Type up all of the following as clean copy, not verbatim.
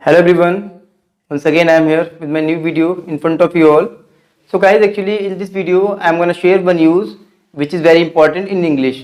Hello everyone, once again I am here with my new video in front of you all. So guys, actually in this video I am going to share one use which is very important in English.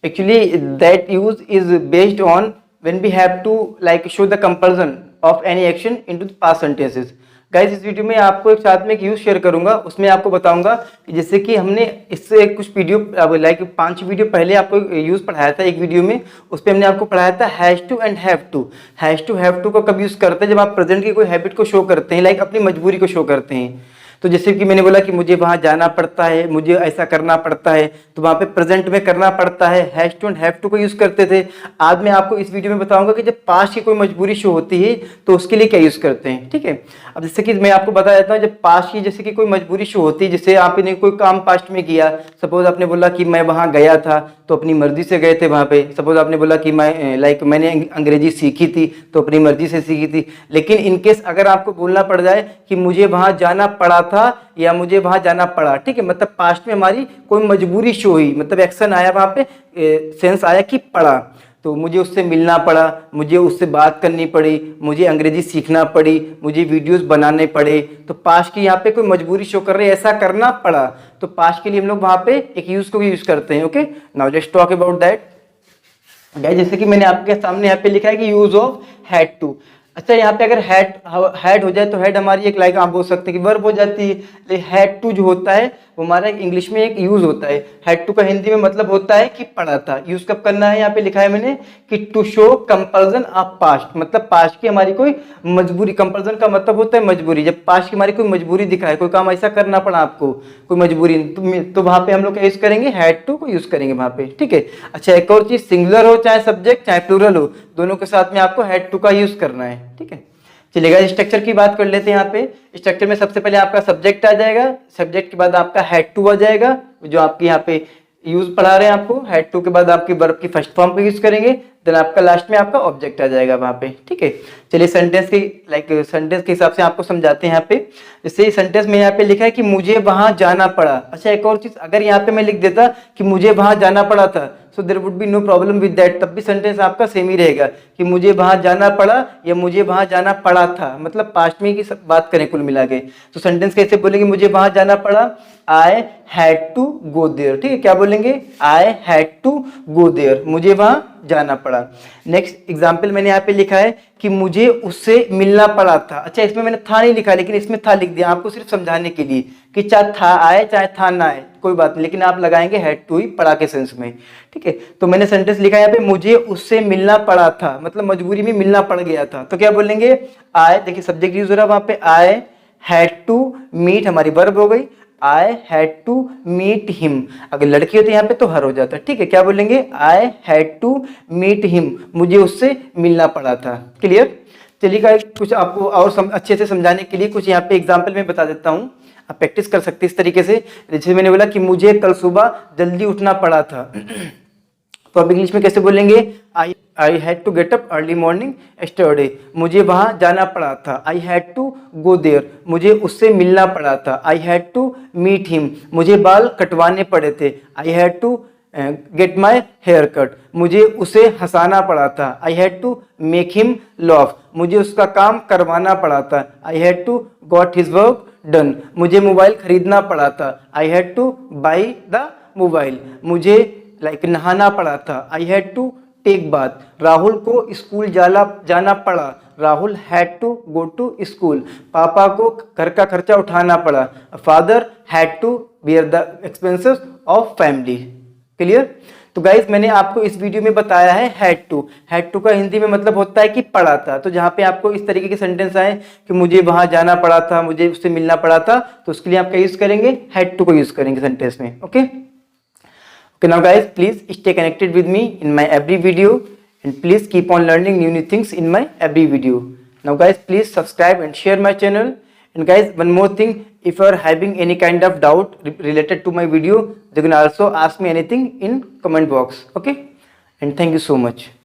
Actually that use is based on when we have to like show the comparison of any action into the past sentences. Guys इस video में आपको एक साथ में एक use share करूंगा, उसमें आपको बताऊंगा कि जैसे कि हमने इससे कुछ वीडियो लाइक 5 वीडियो पहले आपको यूज पढ़ाया था एक वीडियो में, उस पर हमने आपको पढ़ाया था has to and have to. Has to have to को कब यूज करते हैं? जब आप प्रेजेंट की कोई हैबिट को शो करते हैं, लाइक अपनी मजबूरी को शो करते हैं। तो जैसे कि मैंने बोला कि मुझे वहां जाना पड़ता है, मुझे ऐसा करना पड़ता है, तो वहां पे प्रेजेंट में करना पड़ता है, has to and have to को यूज करते थे। आज मैं आपको इस वीडियो में बताऊंगा कि जब पास्ट की कोई मजबूरी शो होती है तो उसके लिए क्या यूज करते हैं। ठीक है, अब जैसे कि मैं आपको बता देता हूँ, जब पास्ट की जैसे कि कोई मजबूरी शो होती है, जैसे आपने कोई काम पास्ट में किया, सपोज आपने बोला कि मैं वहां गया था तो अपनी मर्जी से गए थे वहां पे। सपोज आपने बोला कि मैंने अंग्रेजी सीखी थी तो अपनी मर्जी से सीखी थी। लेकिन इनकेस अगर आपको बोलना पड़ जाए कि मुझे वहां जाना पड़ा था या मुझे वहां जाना पड़ा, ठीक है, मतलब पास्ट में हमारी कोई मजबूरी शो हुई, मतलब एक्शन आया वहां पे, सेंस आया कि पड़ा, तो मुझे उससे मिलना पड़ा, मुझे उससे बात करनी पड़ी, मुझे अंग्रेजी सीखना पड़ी, मुझे वीडियोस बनाने पड़े, तो पास्ट की यहाँ पे कोई मजबूरी शो कर रही है, ऐसा करना पड़ा। तो पास्ट के लिए हम लोग वहां पे एक यूज को भी यूज करते हैं। Okay, now let's talk about that. जैसे कि मैंने आपके सामने यहाँ पे लिखा है कि यूज ऑफ हैड टू। अच्छा, यहाँ पे अगर हैड हो जाए तो हैड हमारी एक लाइक आप बोल सकते हैं कि वर्ब हो जाती है। लेकिन हैड टू जो होता है वो हमारा इंग्लिश में एक यूज होता है। हैड टू का हिंदी में मतलब होता है कि पढ़ा था। यूज कब करना है? यहाँ पे लिखा है मैंने कि to show compulsion of past, मतलब पास्ट की हमारी कोई मजबूरी। कंपल्सन का मतलब होता है मजबूरी। जब पास्ट की हमारी कोई मजबूरी दिखाए, कोई काम ऐसा करना पड़ा आपको, कोई मजबूरी, तो वहां पे हम लोग क्या यूज करेंगे? हैड टू को यूज करेंगे वहां पे। ठीक है, अच्छा एक और चीज, सिंगुलर हो चाहे सब्जेक्ट चाहे प्लूरल हो, दोनों के साथ में आपको हैड टू का यूज करना है। ठीक है, चलिएगा स्ट्रक्चर की बात कर लेते हैं। यहाँ पे स्ट्रक्चर में सबसे पहले आपका सब्जेक्ट आ जाएगा, सब्जेक्ट के बाद आपका हैड टू आ जाएगा, जो आपके यहाँ पे यूज पढ़ा रहे हैं आपको। हैड टू के बाद आपकी वर्ब की फर्स्ट फॉर्म को यूज करेंगे, देन आपका लास्ट में आपका ऑब्जेक्ट आ जाएगा वहां पे। ठीक है, चलिए सेंटेंस की सेंटेंस के हिसाब से आपको समझाते हैं। यहाँ पे जैसे सेंटेंस में यहाँ पे लिखा है कि मुझे वहां जाना पड़ा। अच्छा एक और चीज, अगर यहाँ पे मैं लिख देता कि मुझे वहां जाना पड़ा था, so there would be no problem with that, तब भी सेंटेंस आपका सेम ही रहेगा कि मुझे वहां जाना पड़ा या मुझे वहां जाना पड़ा था, मतलब पास्ट में की बात करें कुल मिला के। तो सेंटेंस कैसे बोलेंगे? मुझे वहां जाना पड़ा, I had to go there. ठीक है, क्या बोलेंगे? I had to go there, मुझे वहां जाना पड़ा। नेक्स्ट एग्जाम्पल मैंने यहाँ पे लिखा है कि मुझे उससे मिलना पड़ा था। अच्छा इसमें मैंने था नहीं लिखा, लेकिन इसमें था लिख दिया आपको सिर्फ समझाने के लिए कि चाहे था आए चाहे था ना आए कोई बात नहीं, लेकिन आप लगाएंगे हैड टू ही पड़ा के सेंस में। ठीक है, तो मैंने सेंटेंस लिखा है यहाँ पे मुझे उससे मिलना पड़ा था, मतलब मजबूरी में मिलना पड़ गया था। तो क्या बोलेंगे? आई, देखिए सब्जेक्ट यूज हो रहा है वहां पे, आई हैड टू मीट हमारी वर्ब हो गई, I had to meet him. अगर लड़की होती है यहाँ पे तो हर हो जाता है। ठीक है, क्या बोलेंगे? I had to meet him, मुझे उससे मिलना पड़ा था। क्लियर? चलिए कुछ आपको और अच्छे से समझाने के लिए कुछ यहाँ पे एग्जाम्पल में बता देता हूँ, आप प्रैक्टिस कर सकते हैं इस तरीके से। जैसे मैंने बोला कि मुझे कल सुबह जल्दी उठना पड़ा था तो अब इंग्लिश में कैसे बोलेंगे? I had to get up early morning yesterday, मुझे वहां जाना पड़ा था। I had to go there, मुझे उससे मिलना पड़ा था। I had to meet him, मुझे बाल कटवाने पड़े थे। I had to get my hair cut, मुझे उसे हंसाना पड़ा था। I had to make him laugh, मुझे उसका काम करवाना पड़ा था। I had to got his work done, मुझे मोबाइल खरीदना पड़ा था। I had to buy the mobile, मुझे नहाना पड़ा था। I had to take bath, Rahul को स्कूल जाना पड़ा। Rahul had to go to school, पापा को घर का खर्चा उठाना पड़ा। Father had to bear the expenses of family. Clear? तो गाइस मैंने आपको इस वीडियो में बताया है हैड टू। हैड टू का हिंदी में मतलब होता है कि पड़ा था। तो जहां पे आपको इस तरीके के सेंटेंस आए कि मुझे वहां जाना पड़ा था, मुझे उससे मिलना पड़ा था, तो उसके लिए आप क्या यूज करेंगे? हैड टू को यूज करेंगे सेंटेंस में। Okay, okay, now guys please stay connected with me in my every video and please keep on learning new things in my every video. Now guys please subscribe and share my channel. And guys, one more thing, if you are having any kind of doubt related to my video, you can also ask me anything in comment box. Okay, and thank you so much.